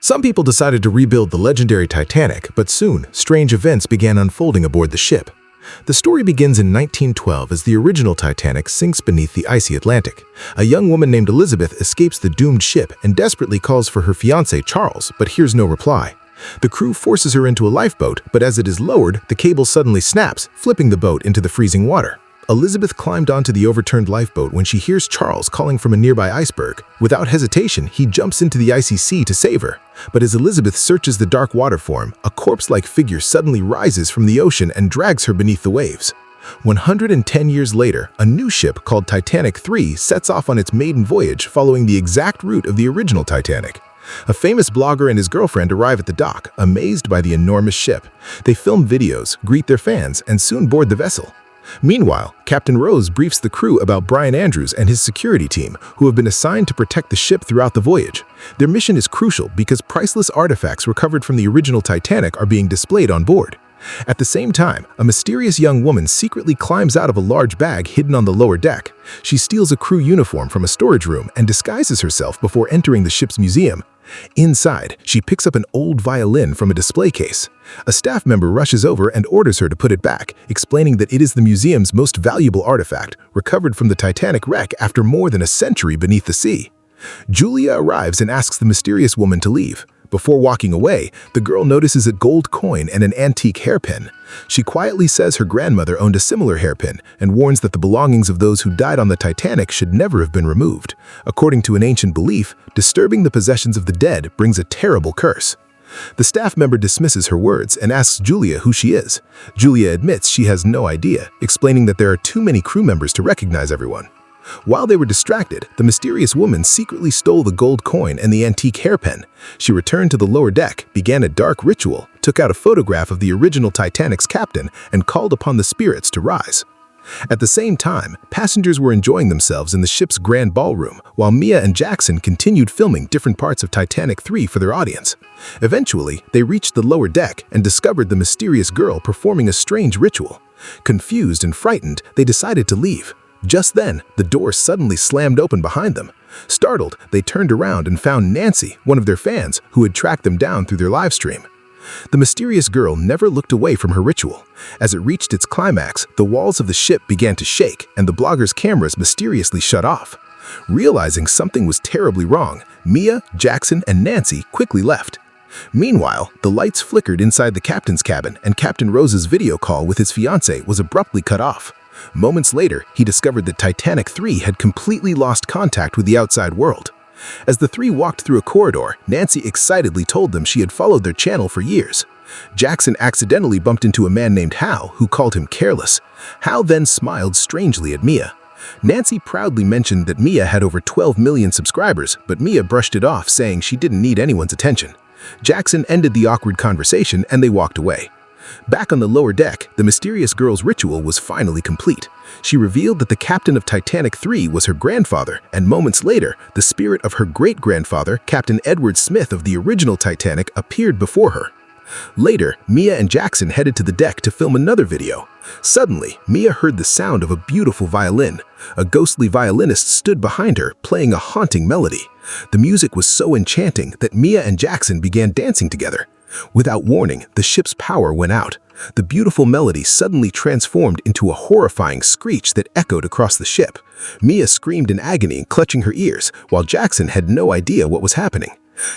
Some people decided to rebuild the legendary Titanic, but soon, strange events began unfolding aboard the ship. The story begins in 1912 as the original Titanic sinks beneath the icy Atlantic. A young woman named Elizabeth escapes the doomed ship and desperately calls for her fiancé Charles, but hears no reply. The crew forces her into a lifeboat, but as it is lowered, the cable suddenly snaps, flipping the boat into the freezing water. Elizabeth climbed onto the overturned lifeboat when she hears Charles calling from a nearby iceberg. Without hesitation, he jumps into the icy sea to save her. But as Elizabeth searches the dark water for him, a corpse-like figure suddenly rises from the ocean and drags her beneath the waves. 110 years later, a new ship called Titanic 3 sets off on its maiden voyage following the exact route of the original Titanic. A famous blogger and his girlfriend arrive at the dock, amazed by the enormous ship. They film videos, greet their fans, and soon board the vessel. Meanwhile, Captain Rose briefs the crew about Brian Andrews and his security team, who have been assigned to protect the ship throughout the voyage. Their mission is crucial because priceless artifacts recovered from the original Titanic are being displayed on board. At the same time, a mysterious young woman secretly climbs out of a large bag hidden on the lower deck. She steals a crew uniform from a storage room and disguises herself before entering the ship's museum. Inside, she picks up an old violin from a display case. A staff member rushes over and orders her to put it back, explaining that it is the museum's most valuable artifact, recovered from the Titanic wreck after more than a century beneath the sea. Julia arrives and asks the mysterious woman to leave. Before walking away, the girl notices a gold coin and an antique hairpin. She quietly says her grandmother owned a similar hairpin and warns that the belongings of those who died on the Titanic should never have been removed. According to an ancient belief, disturbing the possessions of the dead brings a terrible curse. The staff member dismisses her words and asks Julia who she is. Julia admits she has no idea, explaining that there are too many crew members to recognize everyone. While they were distracted, the mysterious woman secretly stole the gold coin and the antique hairpin. She returned to the lower deck, began a dark ritual, took out a photograph of the original Titanic's captain, and called upon the spirits to rise. At the same time, passengers were enjoying themselves in the ship's grand ballroom, while Mia and Jackson continued filming different parts of Titanic 3 for their audience. Eventually, they reached the lower deck and discovered the mysterious girl performing a strange ritual. Confused and frightened, they decided to leave. Just then, the door suddenly slammed open behind them. Startled, they turned around and found Nancy, one of their fans, who had tracked them down through their live stream. The mysterious girl never looked away from her ritual. As it reached its climax, the walls of the ship began to shake and the blogger's cameras mysteriously shut off. Realizing something was terribly wrong, Mia, Jackson, and Nancy quickly left. Meanwhile, the lights flickered inside the captain's cabin and Captain Rose's video call with his fiancée was abruptly cut off. Moments later, he discovered that Titanic 3 had completely lost contact with the outside world. As the three walked through a corridor, Nancy excitedly told them she had followed their channel for years. Jackson accidentally bumped into a man named Hal, who called him careless. Hal then smiled strangely at Mia. Nancy proudly mentioned that Mia had over 12 million subscribers, but Mia brushed it off, saying she didn't need anyone's attention. Jackson ended the awkward conversation and they walked away. Back on the lower deck, the mysterious girl's ritual was finally complete. She revealed that the captain of Titanic 3 was her grandfather, and moments later, the spirit of her great-grandfather, Captain Edward Smith of the original Titanic, appeared before her. Later, Mia and Jackson headed to the deck to film another video. Suddenly, Mia heard the sound of a beautiful violin. A ghostly violinist stood behind her, playing a haunting melody. The music was so enchanting that Mia and Jackson began dancing together. Without warning, the ship's power went out. The beautiful melody suddenly transformed into a horrifying screech that echoed across the ship. Mia screamed in agony, clutching her ears, while Jackson had no idea what was happening.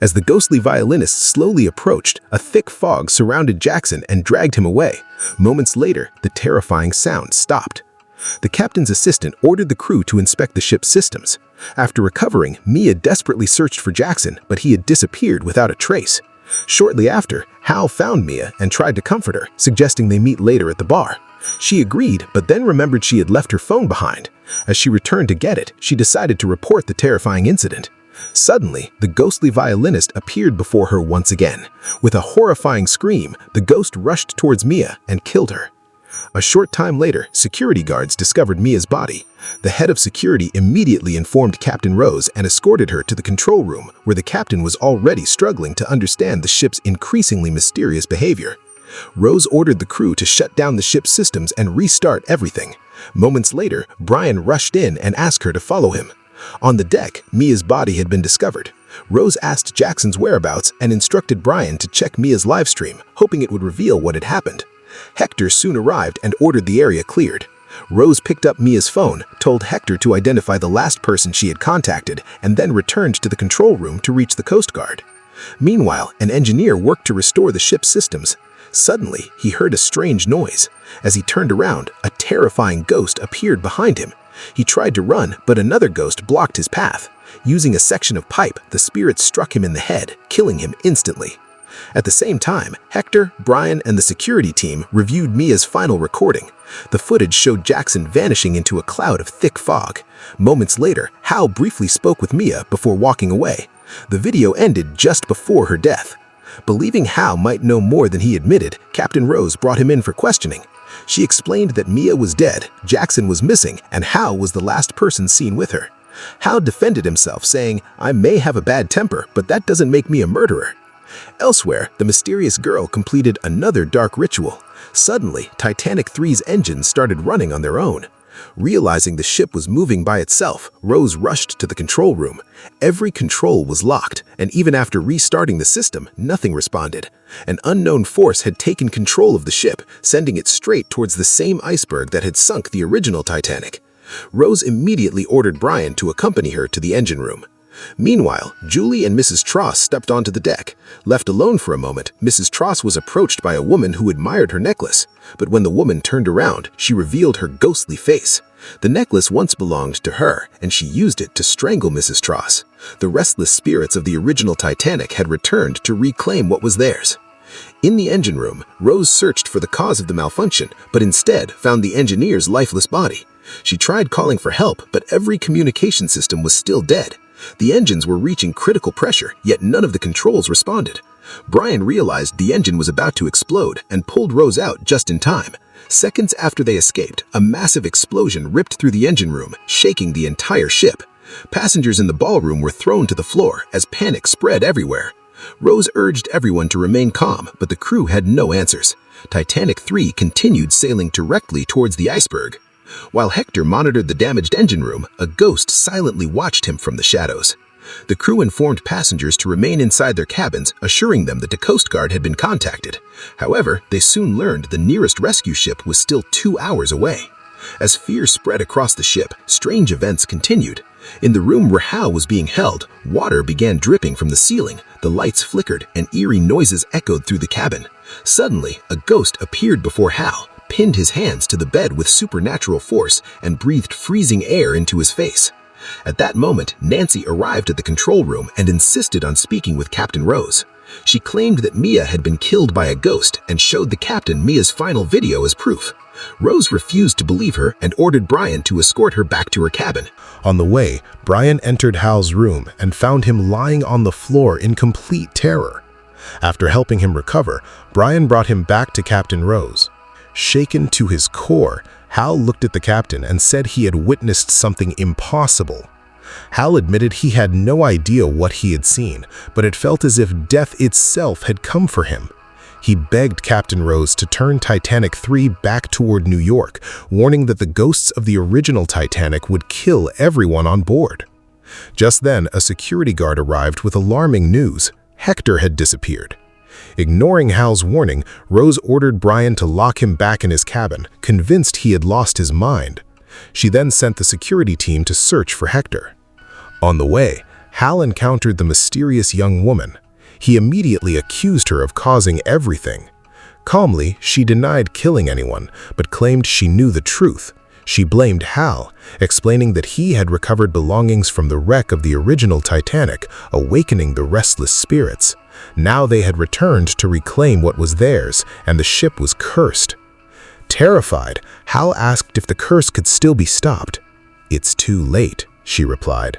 As the ghostly violinist slowly approached, a thick fog surrounded Jackson and dragged him away. Moments later, the terrifying sound stopped. The captain's assistant ordered the crew to inspect the ship's systems. After recovering, Mia desperately searched for Jackson, but he had disappeared without a trace. Shortly after, Hal found Mia and tried to comfort her, suggesting they meet later at the bar. She agreed, but then remembered she had left her phone behind. As she returned to get it, she decided to report the terrifying incident. Suddenly, the ghostly violinist appeared before her once again. With a horrifying scream, the ghost rushed towards Mia and killed her. A short time later, security guards discovered Mia's body. The head of security immediately informed Captain Rose and escorted her to the control room, where the captain was already struggling to understand the ship's increasingly mysterious behavior. Rose ordered the crew to shut down the ship's systems and restart everything. Moments later, Brian rushed in and asked her to follow him. On the deck, Mia's body had been discovered. Rose asked Jackson's whereabouts and instructed Brian to check Mia's livestream, hoping it would reveal what had happened. Hector soon arrived and ordered the area cleared. Rose picked up Mia's phone, told Hector to identify the last person she had contacted, and then returned to the control room to reach the Coast Guard. Meanwhile, an engineer worked to restore the ship's systems. Suddenly, he heard a strange noise. As he turned around, a terrifying ghost appeared behind him. He tried to run, but another ghost blocked his path. Using a section of pipe, the spirit struck him in the head, killing him instantly. At the same time, Hector, Brian, and the security team reviewed Mia's final recording. The footage showed Jackson vanishing into a cloud of thick fog. Moments later, Hal briefly spoke with Mia before walking away. The video ended just before her death. Believing Hal might know more than he admitted, Captain Rose brought him in for questioning. She explained that Mia was dead, Jackson was missing, and Hal was the last person seen with her. Hal defended himself, saying, "I may have a bad temper, but that doesn't make me a murderer." Elsewhere, the mysterious girl completed another dark ritual. Suddenly, Titanic 3's engines started running on their own. Realizing the ship was moving by itself, Rose rushed to the control room. Every control was locked, and even after restarting the system, nothing responded. An unknown force had taken control of the ship, sending it straight towards the same iceberg that had sunk the original Titanic. Rose immediately ordered Brian to accompany her to the engine room. Meanwhile, Julie and Mrs. Tross stepped onto the deck. Left alone for a moment, Mrs. Tross was approached by a woman who admired her necklace. But when the woman turned around, she revealed her ghostly face. The necklace once belonged to her, and she used it to strangle Mrs. Tross. The restless spirits of the original Titanic had returned to reclaim what was theirs. In the engine room, Rose searched for the cause of the malfunction, but instead found the engineer's lifeless body. She tried calling for help, but every communication system was still dead. The engines were reaching critical pressure, yet none of the controls responded. Brian realized the engine was about to explode and pulled Rose out just in time. Seconds after they escaped, a massive explosion ripped through the engine room, shaking the entire ship. Passengers in the ballroom were thrown to the floor as panic spread everywhere. Rose urged everyone to remain calm, but the crew had no answers. Titanic 3 continued sailing directly towards the iceberg. While Hector monitored the damaged engine room, a ghost silently watched him from the shadows. The crew informed passengers to remain inside their cabins, assuring them that the Coast Guard had been contacted. However, they soon learned the nearest rescue ship was still 2 hours away. As fear spread across the ship, strange events continued. In the room where Hal was being held, water began dripping from the ceiling, the lights flickered, and eerie noises echoed through the cabin. Suddenly, a ghost appeared before Hal, pinned his hands to the bed with supernatural force, and breathed freezing air into his face. At that moment, Nancy arrived at the control room and insisted on speaking with Captain Rose. She claimed that Mia had been killed by a ghost and showed the captain Mia's final video as proof. Rose refused to believe her and ordered Brian to escort her back to her cabin. On the way, Brian entered Hal's room and found him lying on the floor in complete terror. After helping him recover, Brian brought him back to Captain Rose. Shaken to his core, Hal looked at the captain and said he had witnessed something impossible. Hal admitted he had no idea what he had seen, but it felt as if death itself had come for him. He begged Captain Rose to turn Titanic 3 back toward New York, warning that the ghosts of the original Titanic would kill everyone on board. Just then, a security guard arrived with alarming news. Hector had disappeared. Ignoring Hal's warning, Rose ordered Brian to lock him back in his cabin, convinced he had lost his mind. She then sent the security team to search for Hector. On the way, Hal encountered the mysterious young woman. He immediately accused her of causing everything. Calmly, she denied killing anyone, but claimed she knew the truth. She blamed Hal, explaining that he had recovered belongings from the wreck of the original Titanic, awakening the restless spirits. Now they had returned to reclaim what was theirs, and the ship was cursed. Terrified, Hal asked if the curse could still be stopped. "It's too late," she replied.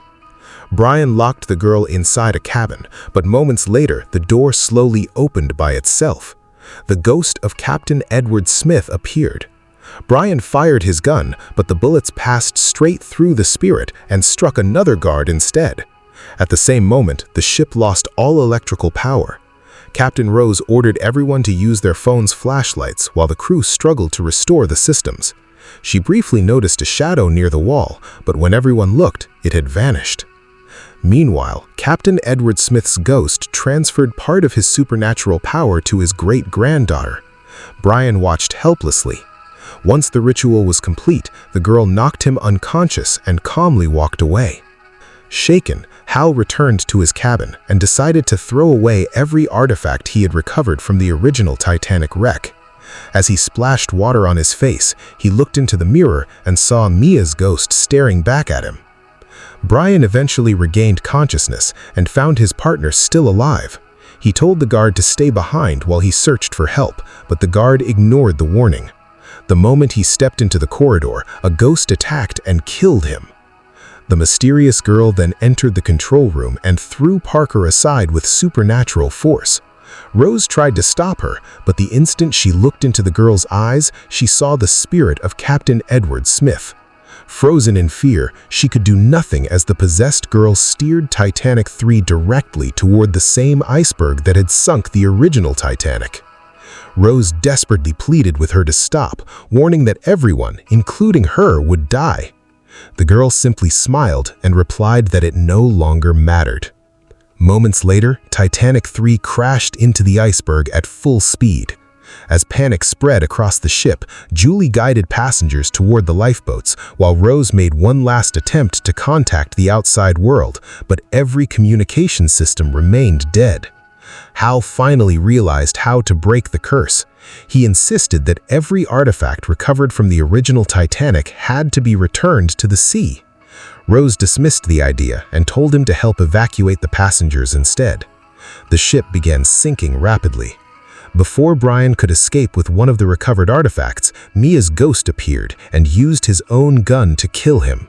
Brian locked the girl inside a cabin, but moments later the door slowly opened by itself. The ghost of Captain Edward Smith appeared. Brian fired his gun, but the bullets passed straight through the spirit and struck another guard instead. At the same moment, the ship lost all electrical power. Captain Rose ordered everyone to use their phones' flashlights while the crew struggled to restore the systems. She briefly noticed a shadow near the wall, but when everyone looked, it had vanished. Meanwhile, Captain Edward Smith's ghost transferred part of his supernatural power to his great-granddaughter. Brian watched helplessly. Once the ritual was complete, the girl knocked him unconscious and calmly walked away. Shaken, Hal returned to his cabin and decided to throw away every artifact he had recovered from the original Titanic wreck. As he splashed water on his face, he looked into the mirror and saw Mia's ghost staring back at him. Brian eventually regained consciousness and found his partner still alive. He told the guard to stay behind while he searched for help, but the guard ignored the warning. The moment he stepped into the corridor, a ghost attacked and killed him. The mysterious girl then entered the control room and threw Parker aside with supernatural force. Rose tried to stop her, but the instant she looked into the girl's eyes, she saw the spirit of Captain Edward Smith. Frozen in fear, she could do nothing as the possessed girl steered Titanic 3 directly toward the same iceberg that had sunk the original Titanic. Rose desperately pleaded with her to stop, warning that everyone, including her, would die. The girl simply smiled and replied that it no longer mattered. Moments later, Titanic 3 crashed into the iceberg at full speed. As panic spread across the ship, Julie guided passengers toward the lifeboats, while Rose made one last attempt to contact the outside world, but every communication system remained dead. Hal finally realized how to break the curse. He insisted that every artifact recovered from the original Titanic had to be returned to the sea. Rose dismissed the idea and told him to help evacuate the passengers instead. The ship began sinking rapidly. Before Brian could escape with one of the recovered artifacts, Mia's ghost appeared and used his own gun to kill him.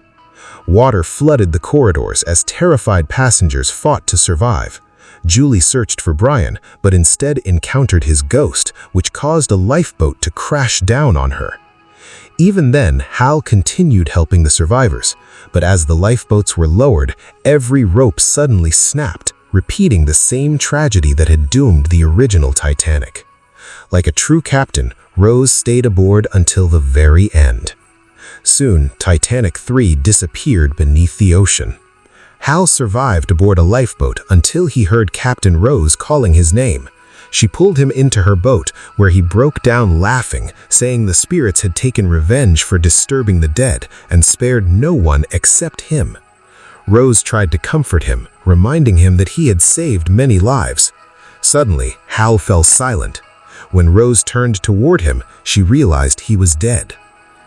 Water flooded the corridors as terrified passengers fought to survive. Julie searched for Brian, but instead encountered his ghost, which caused a lifeboat to crash down on her. Even then, Hal continued helping the survivors, but as the lifeboats were lowered, every rope suddenly snapped, repeating the same tragedy that had doomed the original Titanic. Like a true captain, Rose stayed aboard until the very end. Soon, Titanic 3 disappeared beneath the ocean. Hal survived aboard a lifeboat until he heard Captain Rose calling his name. She pulled him into her boat, where he broke down laughing, saying the spirits had taken revenge for disturbing the dead and spared no one except him. Rose tried to comfort him, reminding him that he had saved many lives. Suddenly, Hal fell silent. When Rose turned toward him, she realized he was dead.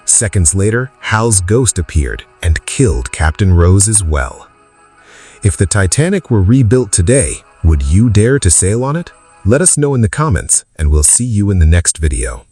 Seconds later, Hal's ghost appeared and killed Captain Rose as well. If the Titanic were rebuilt today, would you dare to sail on it? Let us know in the comments, and we'll see you in the next video.